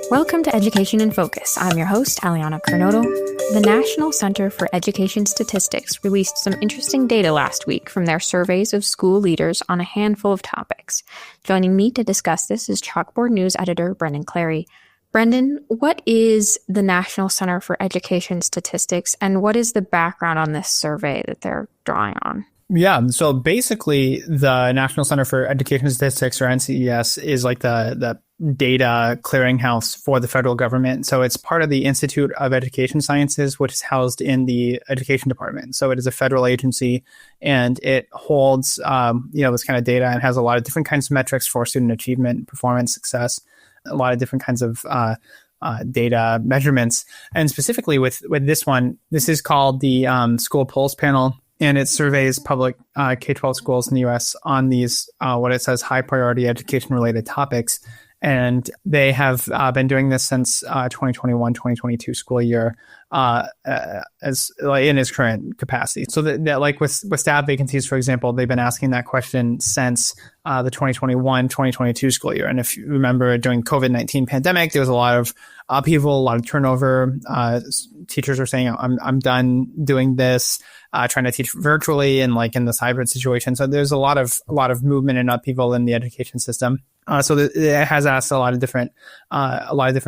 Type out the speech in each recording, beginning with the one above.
Welcome to Education in Focus. I'm your host, Aliana Carnotto. The National Center for Education Statistics released some interesting data last week from their surveys of school leaders on a handful of topics. Joining me to discuss this is Chalkboard News editor Brendan Clary. Brendan, what is the National Center for Education Statistics, and what is the background on this survey that they're drawing on? Yeah, so basically the National Center for Education Statistics, or NCES, is like the data clearinghouse for the federal government. So it's part of the Institute of Education Sciences, which is housed in the Education Department. So it is a federal agency, and it holds this kind of data and has a lot of different kinds of metrics for student achievement, performance, success, a lot of different kinds of data measurements. And specifically with this one, this is called the School Pulse Panel. And it surveys public K-12 schools in the U.S. on these, what it says, high priority education-related topics. And they have been doing this since 2021-2022 school year as in its current capacity. So that like with staff vacancies, for example, they've been asking that question since the 2021-2022 school year. And if you remember, during COVID-19 pandemic, there was a lot of upheaval, a lot of turnover. Teachers are saying, I'm done doing this, trying to teach virtually and like in this hybrid situation. So there's a lot of movement and upheaval in the education system. So it has asked a lot of different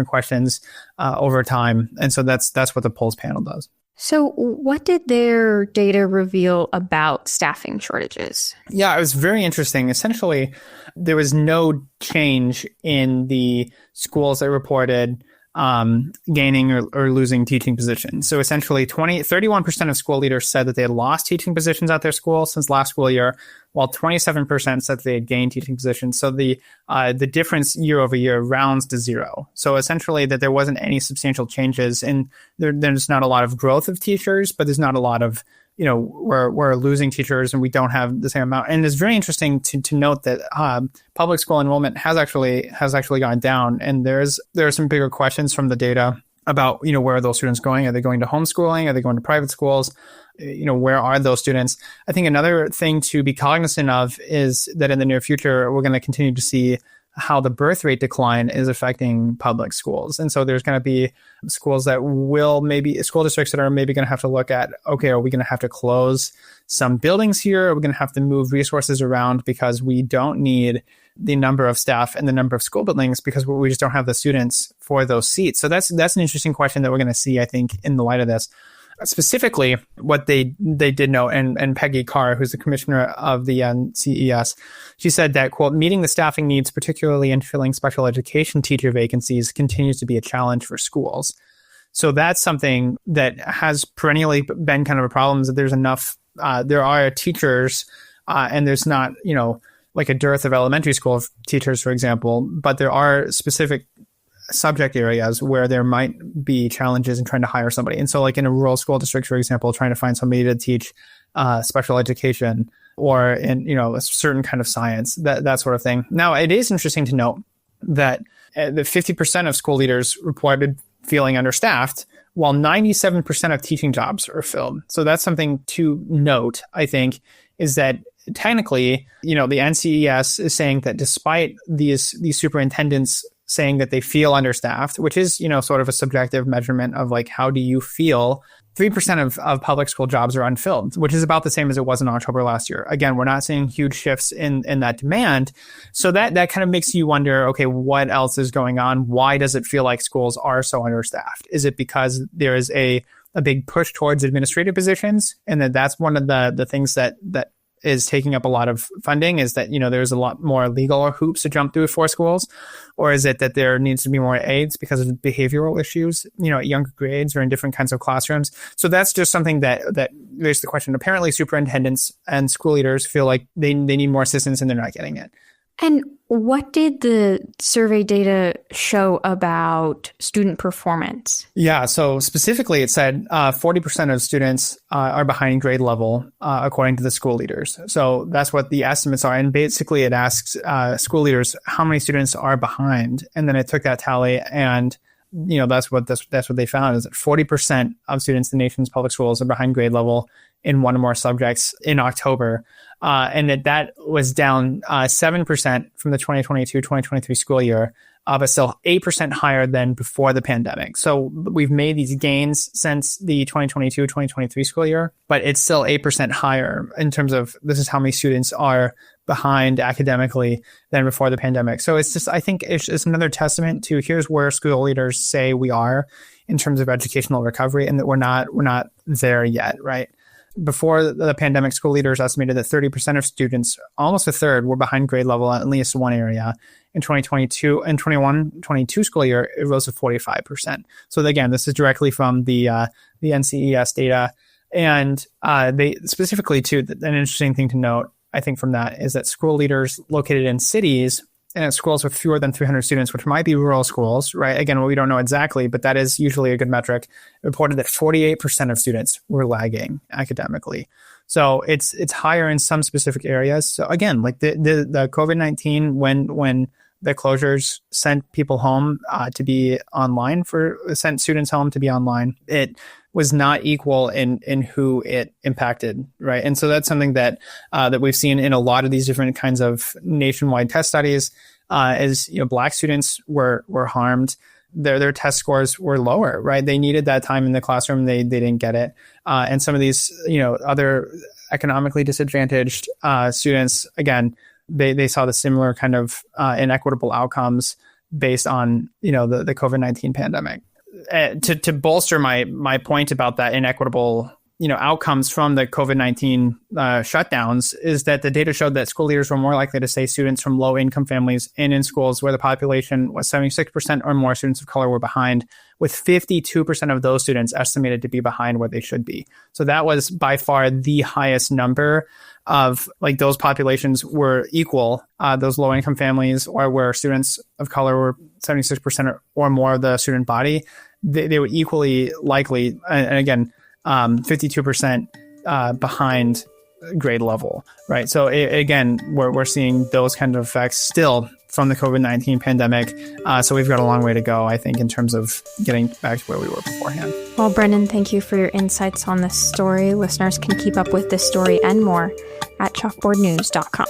questions over time, and so that's what the Pulse panel does. So what did their data reveal about staffing shortages? Yeah, it was very interesting. Essentially, there was no change in the schools that reported gaining or losing teaching positions. So essentially 31% of school leaders said that they had lost teaching positions at their school since last school year, while 27% said they had gained teaching positions. So the difference year over year rounds to zero. So essentially that there wasn't any substantial changes, and there's not a lot of growth of teachers, but there's not a lot of, we're losing teachers and we don't have the same amount. And it's very interesting to note that public school enrollment has actually gone down. And there are some bigger questions from the data about, where are those students going? Are they going to homeschooling? Are they going to private schools? Where are those students? I think another thing to be cognizant of is that in the near future, we're going to continue to see how the birth rate decline is affecting public schools. And so there's going to be school districts that are maybe going to have to look at, okay, are we going to have to close some buildings here? Are we going to have to move resources around because we don't need the number of staff and the number of school buildings because we just don't have the students for those seats? So that's an interesting question that we're going to see, I think, in the light of this. Specifically, what they did know, and Peggy Carr, who's the commissioner of the NCES, she said that, quote, meeting the staffing needs, particularly in filling special education teacher vacancies, continues to be a challenge for schools. So that's something that has perennially been kind of a problem, is that there's enough, there are teachers, and there's not, like a dearth of elementary school teachers, for example, but there are specific subject areas where there might be challenges in trying to hire somebody. And so like in a rural school district, for example, trying to find somebody to teach special education or in, a certain kind of science, that sort of thing. Now, it is interesting to note that the 50% of school leaders reported feeling understaffed, while 97% of teaching jobs are filled. So that's something to note, I think, is that technically, the NCES is saying that despite these superintendents saying that they feel understaffed, which is, sort of a subjective measurement of like, how do you feel? 3% of public school jobs are unfilled, which is about the same as it was in October last year. Again, we're not seeing huge shifts in that demand. So that kind of makes you wonder, okay, what else is going on? Why does it feel like schools are so understaffed? Is it because there is a big push towards administrative positions? And that's one of the things that is taking up a lot of funding, is that, there's a lot more legal hoops to jump through for schools? Or is it that there needs to be more aides because of behavioral issues, at younger grades or in different kinds of classrooms? So that's just something that raised the question. Apparently superintendents and school leaders feel like they need more assistance and they're not getting it. And what did the survey data show about student performance? Yeah, so specifically it said 40% of students are behind grade level, according to the school leaders. So that's what the estimates are. And basically it asks school leaders how many students are behind. And then it took that tally, and that's what they found, is that 40% of students in the nation's public schools are behind grade level, in one or more subjects in October. And that was down 7% from the 2022-2023 school year, but still 8% higher than before the pandemic. So we've made these gains since the 2022-2023 school year, but it's still 8% higher in terms of this is how many students are behind academically than before the pandemic. So it's just, I think it's another testament to here's where school leaders say we are in terms of educational recovery, and that we're not there yet, right? Before the pandemic, school leaders estimated that 30% of students, almost a third, were behind grade level in at least one area. In 2022 and 21-22 school year, it rose to 45%. So again, this is directly from the NCES data. And they specifically, too, an interesting thing to note, I think, from that is that school leaders located in cities and at schools with fewer than 300 students, which might be rural schools, right? Again, we don't know exactly, but that is usually a good metric, reported that 48% of students were lagging academically. So it's higher in some specific areas. So again, like the COVID-19, when the closures sent people home to be online, sent students home to be online, it was not equal in who it impacted, right? And so that's something that we've seen in a lot of these different kinds of nationwide test studies. Is Black students were harmed. Their test scores were lower, right? They needed that time in the classroom. They didn't get it. And some of these other economically disadvantaged students, again, they saw the similar kind of inequitable outcomes based on the COVID-19 pandemic. To bolster my point about that inequitable outcomes from the COVID-19 shutdowns is that the data showed that school leaders were more likely to say students from low-income families in schools where the population was 76% or more students of color were behind, with 52% of those students estimated to be behind where they should be. So that was by far the highest number of those populations were equal, those low-income families or where students of color were 76% or more of the student body, they were equally likely, and again, 52% behind grade level, right? So again, we're seeing those kind of effects still from the COVID-19 pandemic. So we've got a long way to go, I think, in terms of getting back to where we were beforehand. Well, Brendan, thank you for your insights on this story. Listeners can keep up with this story and more at chalkboardnews.com.